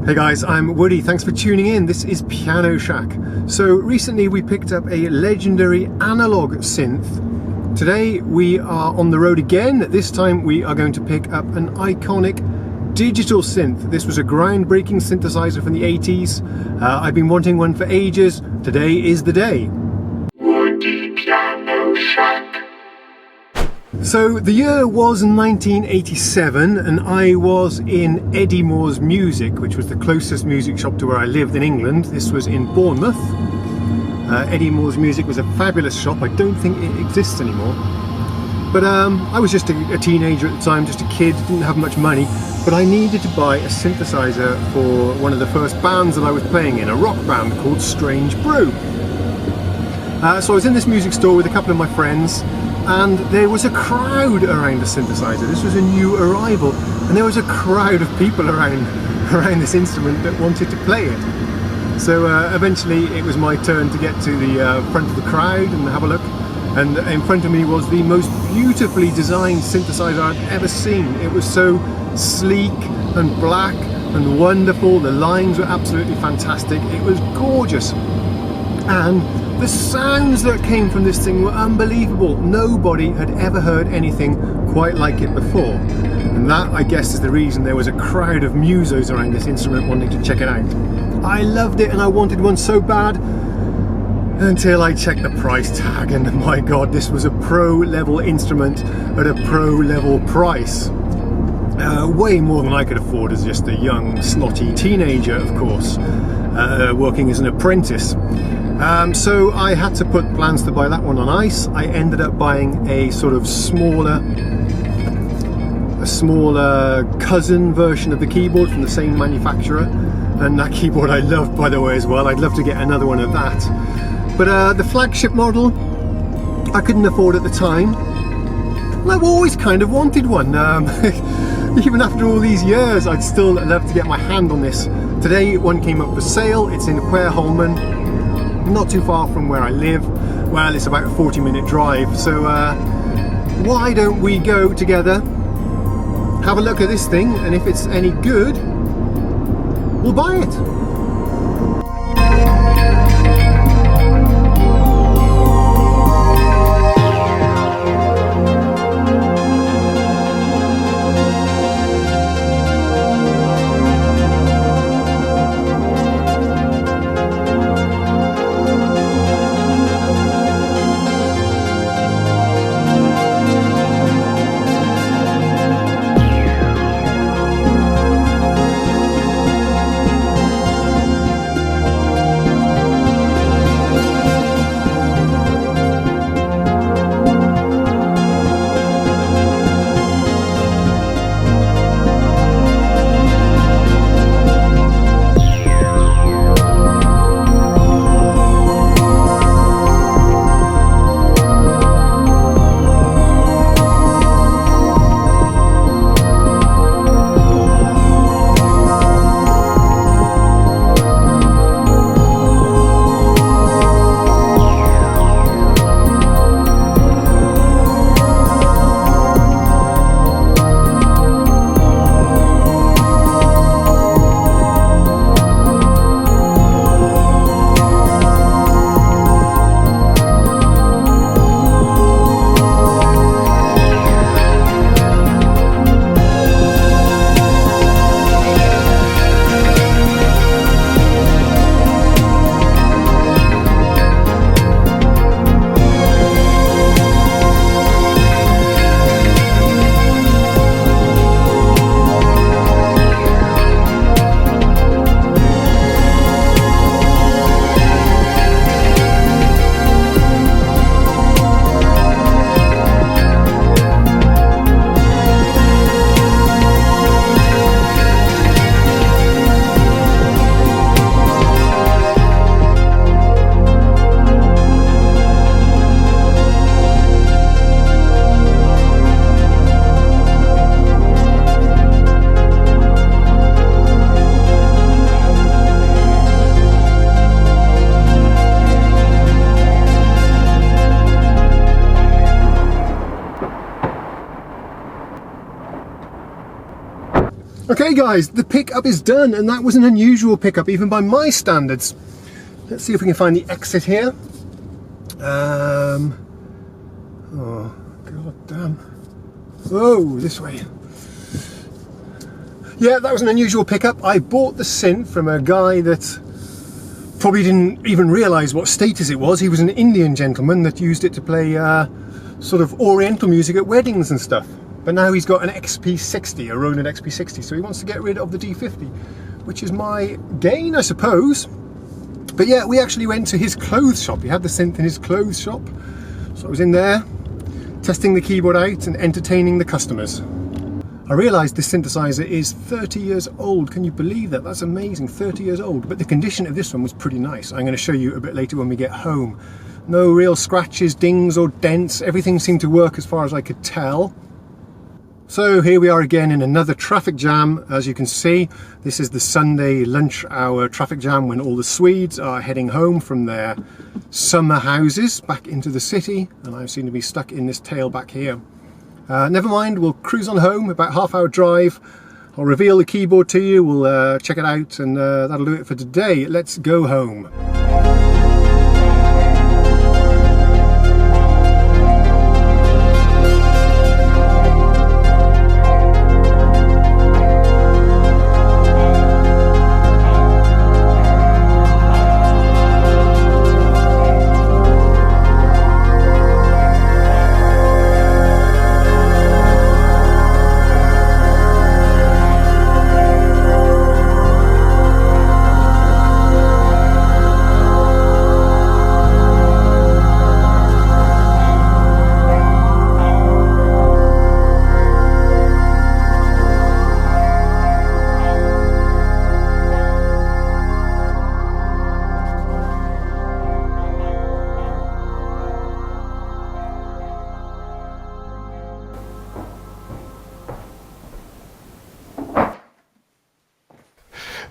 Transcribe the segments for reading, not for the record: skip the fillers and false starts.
Hey guys, I'm Woody. Thanks for tuning in. This is Piano Shack. So recently we picked up a legendary analog synth. Today we are on the road again. This time we are going to pick up an iconic digital synth. This was a groundbreaking synthesizer from the 80s. I've been wanting one for ages. Today is the day. Woody Piano Shack. So the year was 1987 and I was in Eddie Moore's Music, which was the closest music shop to where I lived in England. This was in Bournemouth. Eddie Moore's Music was a fabulous shop. I don't think it exists anymore. But I was just a teenager at the time, just a kid, didn't have much money. But I needed to buy a synthesizer for one of the first bands that I was playing in, a rock band called Strange Brew. So I was in this music store with a couple of my friends, and there was a crowd around the synthesizer. This was a new arrival, and there was a crowd of people around this instrument that wanted to play it. So eventually it was my turn to get to the front of the crowd and have a look, and in front of me was the most beautifully designed synthesizer I'd ever seen. It was so sleek and black and wonderful. The lines were absolutely fantastic. It was gorgeous, and the sounds that came from this thing were unbelievable. Nobody had ever heard anything quite like it before. And that, I guess, is the reason there was a crowd of musos around this instrument wanting to check it out. I loved it and I wanted one so bad until I checked the price tag, and my god, this was a pro-level instrument at a pro-level price. Way more than I could afford as just a young, snotty teenager, of course, working as an apprentice. So I had to put plans to buy that one on ice. I ended up buying a sort of smaller cousin version of the keyboard from the same manufacturer, and that keyboard I loved, by the way, as well. I'd love to get another one of that. But the flagship model I couldn't afford at the time, and I've always kind of wanted one. Even after all these years, I'd still love to get my hand on this. Today one came up for sale. It's in Wareham, not too far from where I live. Well, it's about a 40-minute drive, so why don't we go together, have a look at this thing, and if it's any good, we'll buy it. Okay guys, the pickup is done, and that was an unusual pickup even by my standards. Let's see if we can find the exit here. Oh, god damn. Oh, this way. Yeah, that was an unusual pickup. I bought the synth from a guy that probably didn't even realise what status it was. He was an Indian gentleman that used it to play sort of oriental music at weddings and stuff. But now he's got an XP60, a Roland XP60, so he wants to get rid of the D50, which is my gain, I suppose. But yeah, we actually went to his clothes shop. He had the synth in his clothes shop. So I was in there, testing the keyboard out and entertaining the customers. I realised this synthesizer is 30 years old. Can you believe that? That's amazing, 30 years old. But the condition of this one was pretty nice. I'm going to show you a bit later when we get home. No real scratches, dings or dents. Everything seemed to work as far as I could tell. So here we are again in another traffic jam. As you can see, this is the Sunday lunch hour traffic jam when all the Swedes are heading home from their summer houses back into the city, and I seem to be stuck in this tail back here. Never mind, we'll cruise on home, about half-hour drive. I'll reveal the keyboard to you, we'll check it out, and that'll do it for today. Let's go home.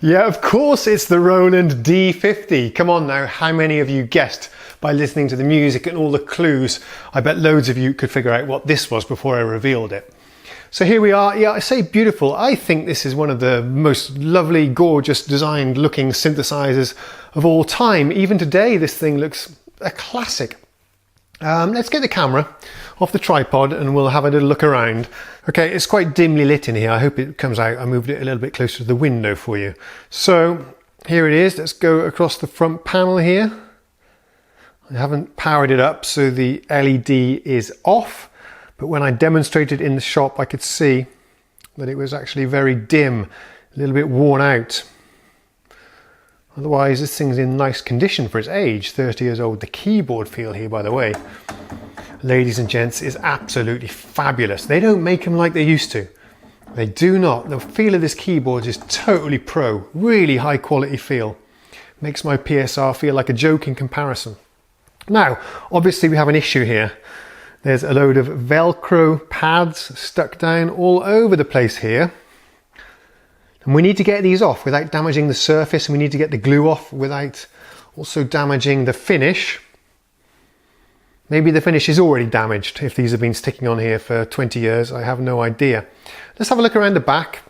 Yeah, of course it's the Roland D50. Come on now, how many of you guessed by listening to the music and all the clues? I bet loads of you could figure out what this was before I revealed it. So here we are. Yeah, I say beautiful. I think this is one of the most lovely, gorgeous designed looking synthesizers of all time. Even today, this thing looks a classic. Let's get the camera off the tripod and we'll have a little look around. Okay, it's quite dimly lit in here. I hope it comes out. I moved it a little bit closer to the window for you. So here it is. Let's go across the front panel here. I haven't powered it up, so the LED is off. But when I demonstrated in the shop, I could see that it was actually very dim, a little bit worn out. Otherwise, this thing's in nice condition for its age, 30 years old. The keyboard feel here, by the way, ladies and gents, is absolutely fabulous. They don't make them like they used to. They do not. The feel of this keyboard is totally pro, really high quality feel. Makes my PSR feel like a joke in comparison. Now, obviously we have an issue here. There's a load of Velcro pads stuck down all over the place here. And we need to get these off without damaging the surface, and we need to get the glue off without also damaging the finish. Maybe the finish is already damaged if these have been sticking on here for 20 years. I have no idea. Let's have a look around the back.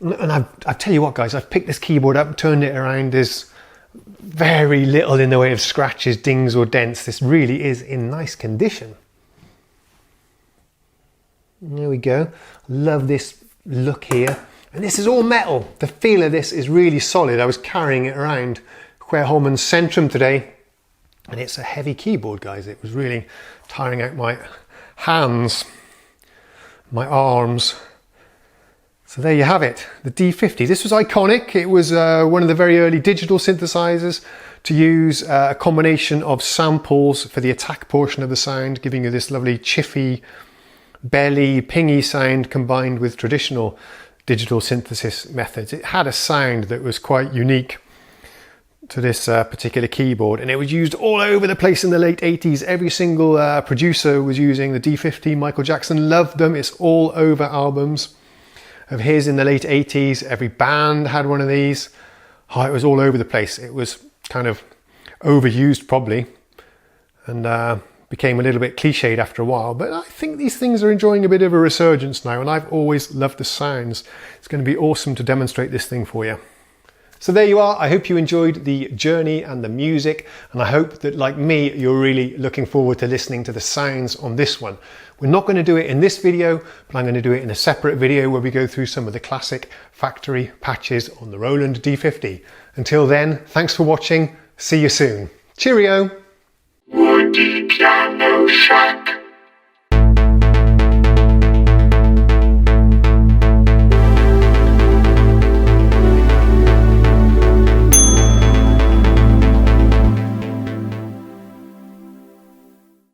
And I tell you what, guys, I've picked this keyboard up, turned it around. There's very little in the way of scratches, dings or dents. This really is in nice condition. There we go. Love this look here. And this is all metal. The feel of this is really solid. I was carrying it around Querholman's Centrum today, and it's a heavy keyboard, guys. It was really tiring out my hands, my arms. So there you have it, the D50. This was iconic. It was one of the very early digital synthesizers to use a combination of samples for the attack portion of the sound, giving you this lovely chiffy, belly, pingy sound combined with traditional digital synthesis methods. It had a sound that was quite unique to this particular keyboard, and it was used all over the place in the late 80s. Every single producer was using the D50. Michael Jackson loved them. It's all over albums of his in the late 80s. Every band had one of these. Oh, it was all over the place. It was kind of overused probably, and became a little bit cliched after a while, but I think these things are enjoying a bit of a resurgence now, and I've always loved the sounds. It's going to be awesome to demonstrate this thing for you. So there you are. I hope you enjoyed the journey and the music, and I hope that, like me, you're really looking forward to listening to the sounds on this one. We're not going to do it in this video, but I'm going to do it in a separate video where we go through some of the classic factory patches on the Roland D50. Until then, thanks for watching. See you soon. Cheerio! Woody Piano Shack.